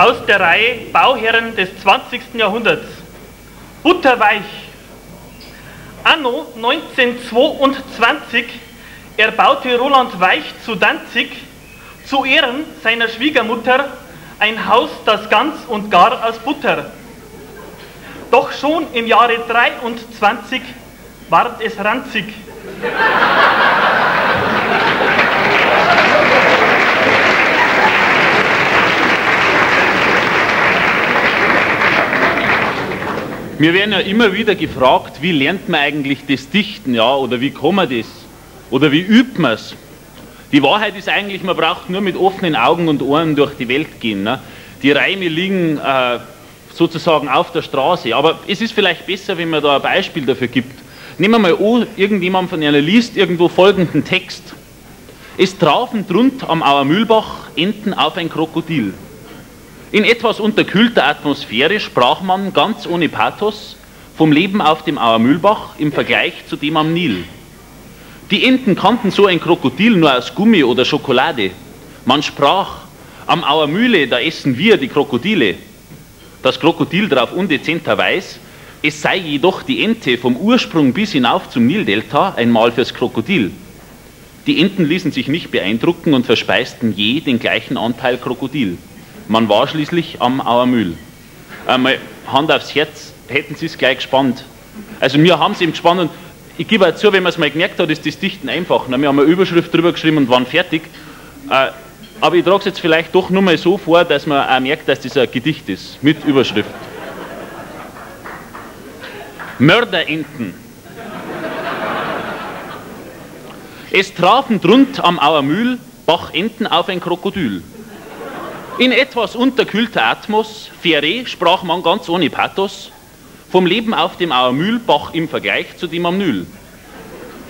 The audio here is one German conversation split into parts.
aus der Reihe Bauherren des 20. Jahrhunderts. Butterweich. Anno 1922 erbaute Roland Weich zu Danzig zu Ehren seiner Schwiegermutter ein Haus, das ganz und gar aus Butter. Doch schon im Jahre 23 ward es ranzig. Wir werden ja immer wieder gefragt, wie lernt man eigentlich das Dichten, ja, oder wie kann man das, oder wie übt man es? Die Wahrheit ist eigentlich, man braucht nur mit offenen Augen und Ohren durch die Welt gehen. Ne? Die Reime liegen sozusagen auf der Straße, aber es ist vielleicht besser, wenn man da ein Beispiel dafür gibt. Nehmen wir mal an, irgendjemand von einer liest irgendwo folgenden Text. Es trafen drund am Auermühlbach Enten auf ein Krokodil. In etwas unterkühlter Atmosphäre sprach man ganz ohne Pathos vom Leben auf dem Auermühlbach im Vergleich zu dem am Nil. Die Enten kannten so ein Krokodil nur aus Gummi oder Schokolade. Man sprach, am Auermühle, da essen wir die Krokodile. Das Krokodil drauf undezenterweise, es sei jedoch die Ente vom Ursprung bis hinauf zum Nildelta einmal fürs Krokodil. Die Enten ließen sich nicht beeindrucken und verspeisten je den gleichen Anteil Krokodil. Man war schließlich am Auermühl. Einmal Hand aufs Herz, hätten Sie es gleich gespannt. Also wir haben es eben gespannt und ich gebe auch zu, wenn man es mal gemerkt hat, ist das Dichten einfach. Wir haben eine Überschrift drüber geschrieben und waren fertig. Aber ich trage es jetzt vielleicht doch nur mal so vor, dass man auch merkt, dass das ein Gedicht ist, mit Überschrift. Mörderenten. Es trafen drund am Auermühl Bachenten auf ein Krokodil. In etwas unterkühlter Atmosphäre sprach man ganz ohne Pathos vom Leben auf dem Auermühlbach im Vergleich zu dem am Nil.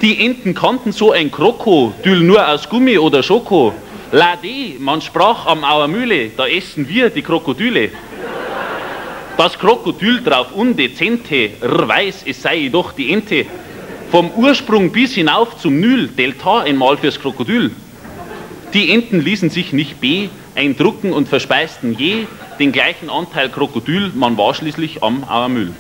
Die Enten kannten so ein Krokodil nur aus Gummi oder Schoko. Lade, man sprach am Auermühle, da essen wir die Krokodile. Das Krokodil drauf undezente, weiß, es sei jedoch die Ente. Vom Ursprung bis hinauf zum Nil, Delta einmal fürs Krokodil. Die Enten ließen sich nicht beeindrucken und verspeisten je den gleichen Anteil Krokodil, man war schließlich am Auermühl.